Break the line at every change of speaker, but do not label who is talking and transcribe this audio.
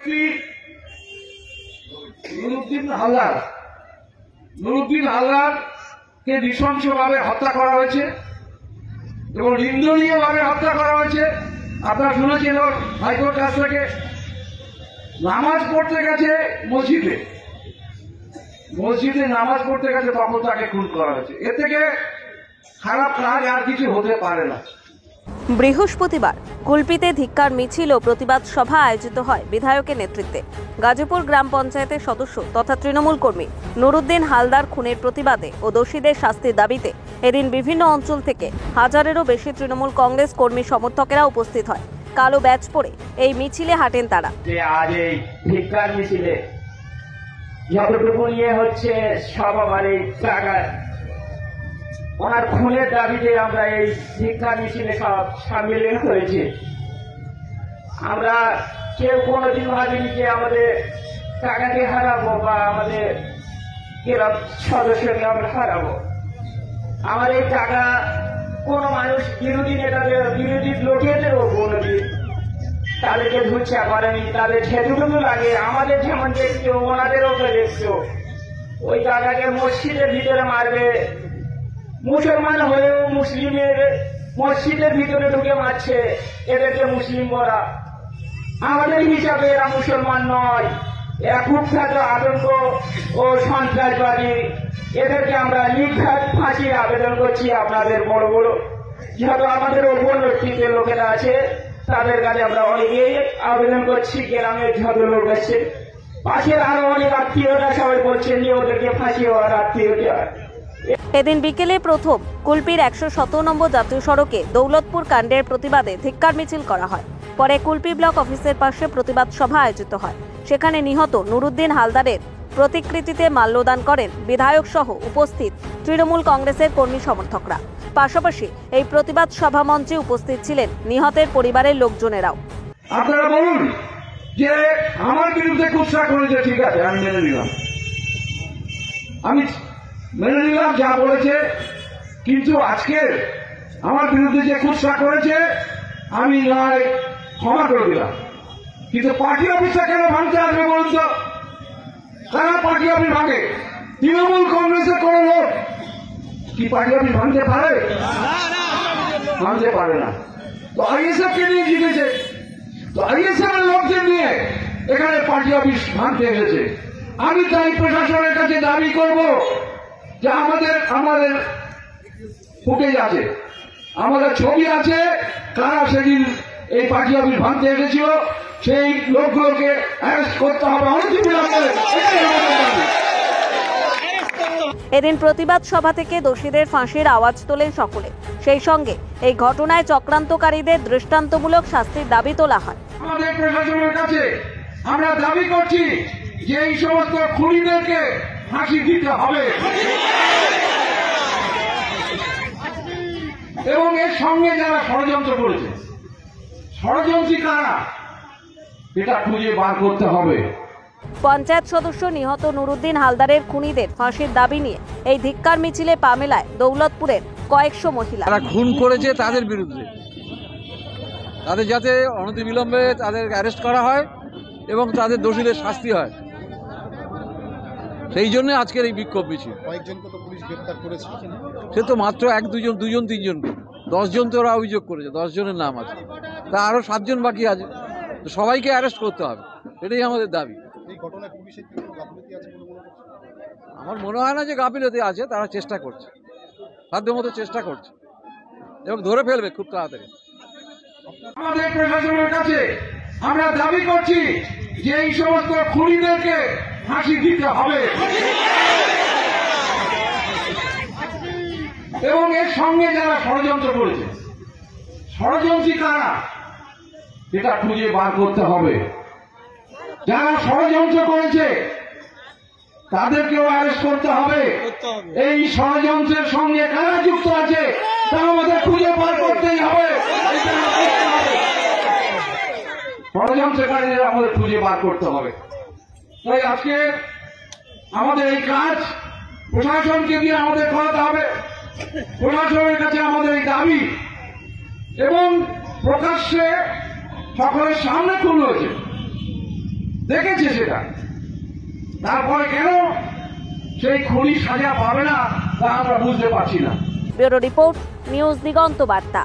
নেত্রী নুরুদ্দিন হালদারকে নৃশংসভাবে হত্যা করা হয়েছে এবং নিন্দনীয়ভাবে হত্যা করা হয়েছে। আপনারা শুনেছেন ওর হাইকোর্ট কাছ থেকে নামাজ পড়তে গেছে মসজিদে নামাজ পড়তে গেছে, তখন তাকে খুন করা হয়েছে। এর থেকে খারাপ কাজ আর কিছু হতে পারে না।
বৃহস্পতিবার কুলপিতে ধিক্কার মিছিল ও প্রতিবাদ সভা আয়োজিত হয় বিধায়কের নেতৃত্বে। গাজীপুর গ্রাম পঞ্চায়েতের সদস্য তথা তৃণমূল কর্মী নুরুদ্দিন হালদার খুনের প্রতিবাদে ও দোষীদের শাস্তির দাবিতে এদিন বিভিন্ন অঞ্চল থেকে হাজারেরও বেশি তৃণমূল কংগ্রেস কর্মী সমর্থকেরা উপস্থিত হয়। কালো ব্যাজ পরে এই মিছিলে হাঁটেন তারা।
আজ এই ধিক্কার মিছিলে যতটুকু নিয়ে হচ্ছে সব আমার এই টাকা ওনার খুনের দাবিতে আমরা এই ধিক্কার মিছিলে সব সম্মিলিত হয়েছি। আমরা কেউ কোনোদিন ভাবিনি যে আমাদের টাকাকে হারাবো বা আমাদের ক্লাব সদস্যকে আমরা হারাবো। আমার এই টাকা কোন মানুষ বিরোধী নেতাদের বিরোধী লোকেদেরও কোনোদিন তাদেরকে ধুচ্ছা করেনি। তাদের যেটুকু লাগে আমাদের যেমন দেখছো ওনাদেরও দেখছো। ওই টাকাকে মসজিদের ভিতরে মারবে, মুসলমান হয়েও মুসলিমের মসজিদের ভিতরে ঢুকে মারছে, এদেরকে মুসলিম বলা। আমাদের হিসাবে এরা মুসলমান নয়, এরা কুখ্যাত আতঙ্ক ও সন্ত্রাসবাদী। এদেরকে আমরা নির্ঘাত ফাঁসির আবেদন করছি। আপনাদের বড় বড় যত আমাদের ওপর নেতৃত্বের লোকেরা আছে তাদের কাছে আমরা অনেকেই আবেদন করছি। গ্রামের যত লোক আছে, পাশের আরো অনেক আত্মীয়রা সবাই বলছেন যে ওদেরকে ফাঁসি হওয়ার আত্মীয়তা।
এদিন বিকেলে প্রথম কুলপির 117 নম্বর জাতীয় সড়কে দৌলতপুর কাণ্ডের প্রতিবাদে ধিক্কার মিছিল করা হয়। পরে কুলপি ব্লক অফিসের পাশে প্রতিবাদ সভা আয়োজিত হয়। সেখানে নিহত নুরুদ্দিন হালদারের প্রতিকৃতিতে মাল্যদান করেন বিধায়ক সহ উপস্থিত তৃণমূল কংগ্রেসের কর্মী সমর্থকরা। পাশাপাশি এই প্রতিবাদ সভা মঞ্চে উপস্থিত ছিলেন নিহতের পরিবারের লোকজনেরাও।
আপনারা বলুন যে আমার বিরুদ্ধে কুৎসা করেছে, ঠিক আছে, আমি মেনে নিলাম, যা বলেছে। কিন্তু আজকে আমার বিরুদ্ধে যে কুৎসা করেছে আমি নয় ক্ষমা করে দিলাম। কিন্তু পার্টি অফিসটা কেন ভাঙতে আসবে বলুন তো? কারা পার্টি অফিস ভাঙে? তৃণমূল কংগ্রেসের কোন লোক কি পার্টি অফিস ভাঙতে পারে? ভাঙতে পারে না। তো আইএসএফ কে নিয়ে জিতেছে, তো আইএসএফ এর লোকদের নিয়ে এখানে পার্টি অফিস ভাঙতে এসেছে। আমি তাই প্রশাসনের কাছে দাবি করব যে আমাদের ফুটেজ আছে, আমাদের ছবি আছে, কারা সেদিন এই পার্টি অফিস ভাঙতে এসেছিল সেই লোকগুলোকে অ্যারেস্ট করতে হবে অনতিবিলম্বে।
এদিন প্রতিবাদ সভা থেকে দোষীদের ফাঁসির আওয়াজ তোলেন সকলে। সেই সঙ্গে এই ঘটনায় চক্রান্তকারীদের দৃষ্টান্তমূলক শাস্তির দাবি তোলা হয়।
আমাদের প্রশাসনের কাছে আমরা দাবি করছি যে এই সমস্ত খুনিদেরকে ফাঁসি দিতে হবে এবং এর সঙ্গে যারা ষড়যন্ত্র করেছে, ষড়যন্ত্রী কারা, এটা খুঁজে বার করতে হবে।
পঞ্চায়েত সদস্য নিহত নুরুদ্দিন হালদারের খুনিদের ফাঁসির দাবি নিয়ে এই ধিক্কার মিছিলে পা মেলায় দৌলতপুরের কয়েকশো মহিলা।
যারা খুন করেছে তাদের বিরুদ্ধে, তাদের যাতে অনতিবিলম্বে তাদের অ্যারেস্ট করা হয় এবং তাদের দোষীদের শাস্তি হয়, সেই জন্য আজকের এই বিক্ষোভ মিছিল।
কয়েকজনকে তো পুলিশ গ্রেফতার করেছে,
সে তো মাত্র দুজন তিনজনকে, 10 জন তো ওরা অভিযোগ করেছে, 10 জনের নাম আছে, তা আরো 7 জন বাকি আছে। তো সবাইকে অ্যারেস্ট করতে হবে, এটাই আমাদের দাবি।
এই ঘটনায় পুলিশের কি কোনো গাফিলতি আছে বলে মনে করছেন?
আমার মনে হয় না যে গাফিলতি আছে, তারা চেষ্টা করছে, সাধ্যমতো চেষ্টা করছে এবং ধরে ফেলবে খুব তাড়াতাড়ি।
আমাদের প্রশাসনের কাছে আমরা দাবি করছি যে এই সমস্ত খুনিদেরকে ফাঁসি দিতে হবে এবং এর সঙ্গে যারা ষড়যন্ত্র করেছে, ষড়যন্ত্রী কারা, এটা খুঁজে বার করতে হবে। যারা ষড়যন্ত্র করেছে তাদেরকেও অ্যারেস্ট করতে হবে। এই ষড়যন্ত্রের সঙ্গে কারা যুক্ত আছে তা আমাদের খুঁজে বার করতেই হবে। ষড়যন্ত্রকারীদের আমাদের খুঁজে বার করতে হবে। তাই আজকে আমাদের এই কাজ প্রশাসনকে দিয়ে আমাদের করাতে হবে। প্রশাসনের কাছে আমাদের এই দাবি এবং প্রকাশ্যে সকলের সামনে তুলে হয়েছে দেখেছে সেটা। তারপরে কেন সেই খুনি সাজা পাবে না তা আমরা বুঝতে পারছি না।
ব্যুরো রিপোর্ট, নিউজ দিগন্ত বার্তা।